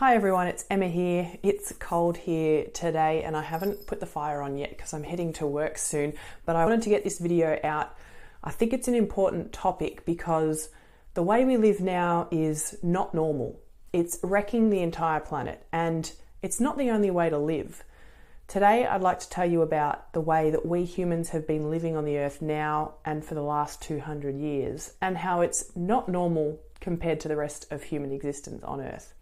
Hi everyone, it's Emma here. It's cold here today and I haven't put the fire on yet because I'm heading to work soon, but I wanted to get this video out. I think it's an important topic because the way we live now is not normal. It's wrecking the entire planet and it's not the only way to live. Today I'd like to tell you about the way that we humans have been living on the earth now and for the last 200 years and how it's not normal compared to the rest of human existence on earth.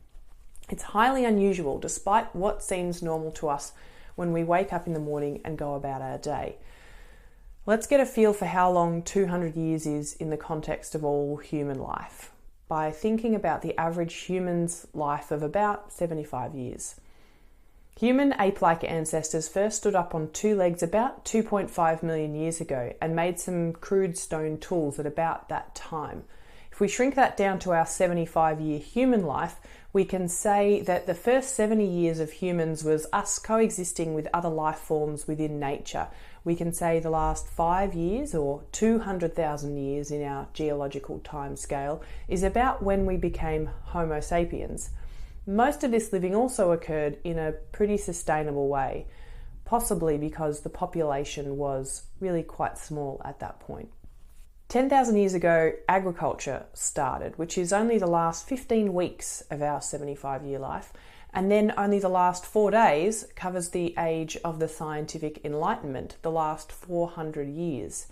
It's highly unusual despite what seems normal to us when we wake up in the morning and go about our day. Let's get a feel for how long 200 years is in the context of all human life by thinking about the average human's life of about 75 years. Human ape-like ancestors first stood up on two legs about 2.5 million years ago and made some crude stone tools at about that time. If we shrink that down to our 75-year human life, we can say that the first 70 years of humans was us coexisting with other life forms within nature. We can say the last 5 years, or 200,000 years in our geological time scale, is about when we became Homo sapiens. Most of this living also occurred in a pretty sustainable way, possibly because the population was really quite small at that point. 10,000 years ago, agriculture started, which is only the last 15 weeks of our 75-year life, and then only the last 4 days covers the age of the scientific enlightenment, the last 400 years.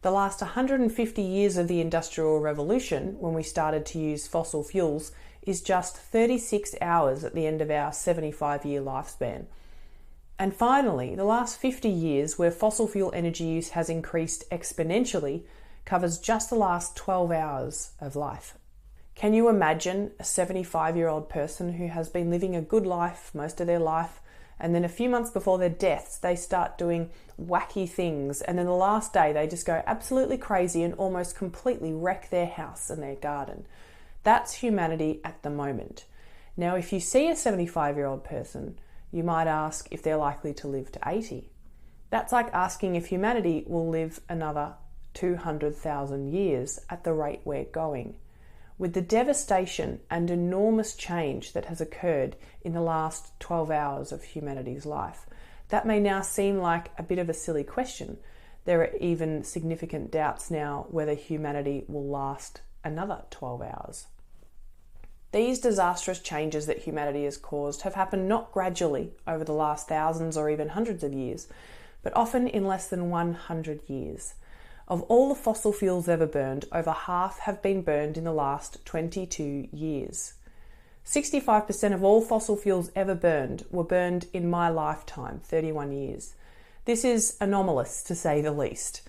The last 150 years of the Industrial Revolution, when we started to use fossil fuels, is just 36 hours at the end of our 75-year lifespan. And finally, the last 50 years, where fossil fuel energy use has increased exponentially, covers just the last 12 hours of life. Can you imagine a 75-year-old person who has been living a good life most of their life, and then a few months before their deaths they start doing wacky things, and then the last day they just go absolutely crazy and almost completely wreck their house and their garden? That's humanity at the moment. Now, if you see a 75-year-old person, you might ask if they're likely to live to 80. That's like asking if humanity will live another 200,000 years at the rate we're going. With the devastation and enormous change that has occurred in the last 12 hours of humanity's life, that may now seem like a bit of a silly question. There are even significant doubts now whether humanity will last another 12 hours. These disastrous changes that humanity has caused have happened not gradually over the last thousands or even hundreds of years, but often in less than 100 years. Of all the fossil fuels ever burned, over half have been burned in the last 22 years. 65% of all fossil fuels ever burned were burned in my lifetime, 31 years. This is anomalous, to say the least.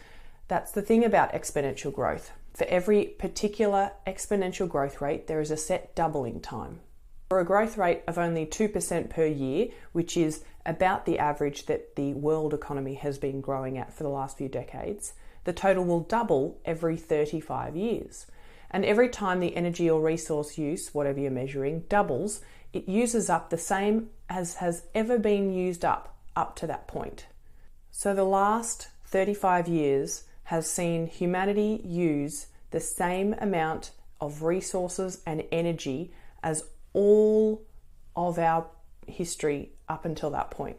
That's the thing about exponential growth. For every particular exponential growth rate, there is a set doubling time. For a growth rate of only 2% per year, which is about the average that the world economy has been growing at for the last few decades, the total will double every 35 years. And every time the energy or resource use, whatever you're measuring, doubles, it uses up the same as has ever been used up to that point. So the last 35 years has seen humanity use the same amount of resources and energy as all of our history up until that point.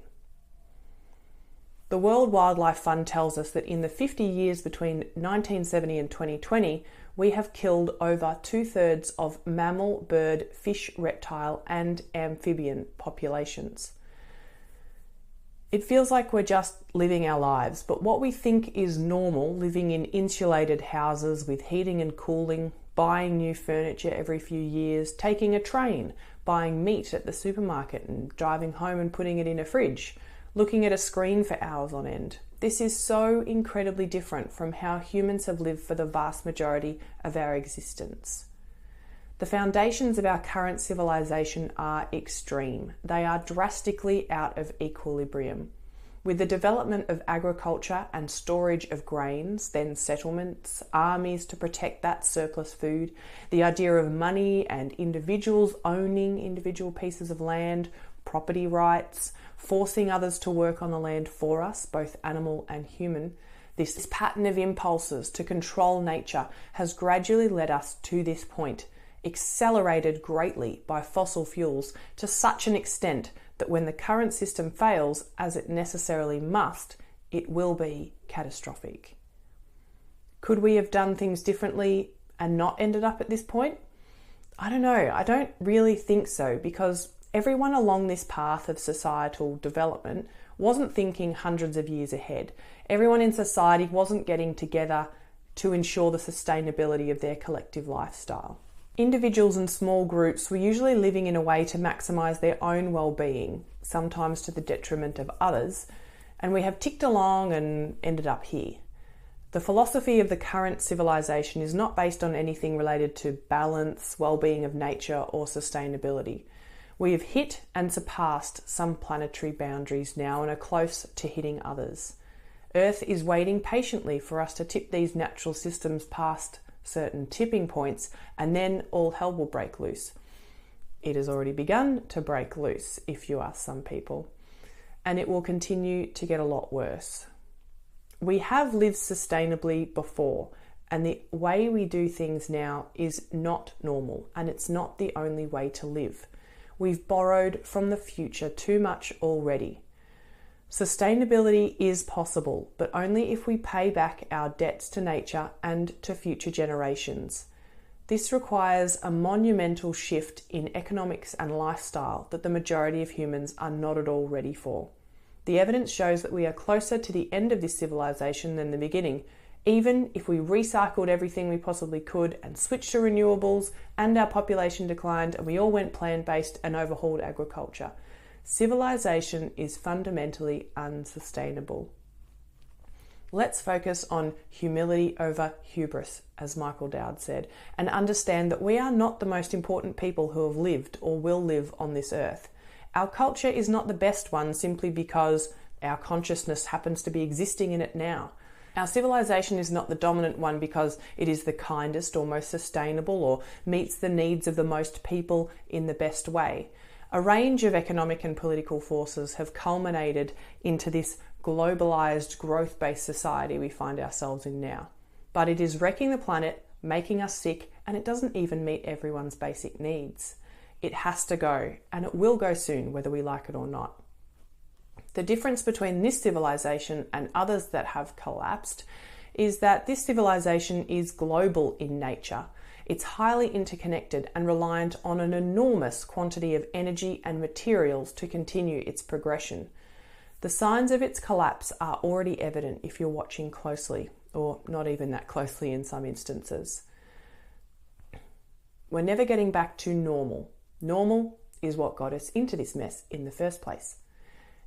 The World Wildlife Fund tells us that in the 50 years between 1970 and 2020, we have killed over 2/3 of mammal, bird, fish, reptile, and amphibian populations. It feels like we're just living our lives, but what we think is normal, living in insulated houses with heating and cooling, buying new furniture every few years, taking a train, buying meat at the supermarket and driving home and putting it in a fridge, looking at a screen for hours on end. This is so incredibly different from how humans have lived for the vast majority of our existence. The foundations of our current civilization are extreme. They are drastically out of equilibrium. With the development of agriculture and storage of grains, then settlements, armies to protect that surplus food, the idea of money and individuals owning individual pieces of land, property rights, forcing others to work on the land for us, both animal and human, this pattern of impulses to control nature has gradually led us to this point, accelerated greatly by fossil fuels to such an extent that when the current system fails, as it necessarily must, it will be catastrophic. Could we have done things differently and not ended up at this point? I don't know. I don't really think so, because everyone along this path of societal development wasn't thinking hundreds of years ahead. Everyone in society wasn't getting together to ensure the sustainability of their collective lifestyle. Individuals and small groups were usually living in a way to maximise their own well-being, sometimes to the detriment of others, and we have ticked along and ended up here. The philosophy of the current civilization is not based on anything related to balance, well-being of nature, or sustainability. We have hit and surpassed some planetary boundaries now and are close to hitting others. Earth is waiting patiently for us to tip these natural systems past certain tipping points, and then all hell will break loose. It has already begun to break loose, if you ask some people, and it will continue to get a lot worse. We have lived sustainably before, and the way we do things now is not normal, and it's not the only way to live. We've borrowed from the future too much already. Sustainability is possible, but only if we pay back our debts to nature and to future generations. This requires a monumental shift in economics and lifestyle that the majority of humans are not at all ready for. The evidence shows that we are closer to the end of this civilization than the beginning, even if we recycled everything we possibly could and switched to renewables and our population declined and we all went plant-based and overhauled agriculture. Civilization is fundamentally unsustainable. Let's focus on humility over hubris, as Michael Dowd said, and understand that we are not the most important people who have lived or will live on this earth. Our culture is not the best one simply because our consciousness happens to be existing in it now. Our civilization is not the dominant one because it is the kindest or most sustainable or meets the needs of the most people in the best way. A range of economic and political forces have culminated into this globalized, growth-based society we find ourselves in now. But it is wrecking the planet, making us sick, and it doesn't even meet everyone's basic needs. It has to go, and it will go soon, whether we like it or not. The difference between this civilization and others that have collapsed is that this civilization is global in nature. It's highly interconnected and reliant on an enormous quantity of energy and materials to continue its progression. The signs of its collapse are already evident if you're watching closely, or not even that closely in some instances. We're never getting back to normal. Normal is what got us into this mess in the first place.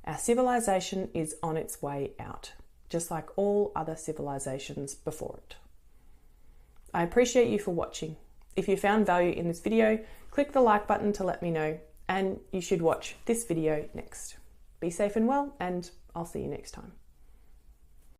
Our civilization is on its way out, just like all other civilizations before it. I appreciate you for watching. If you found value in this video, click the like button to let me know, and you should watch this video next. Be safe and well, and I'll see you next time.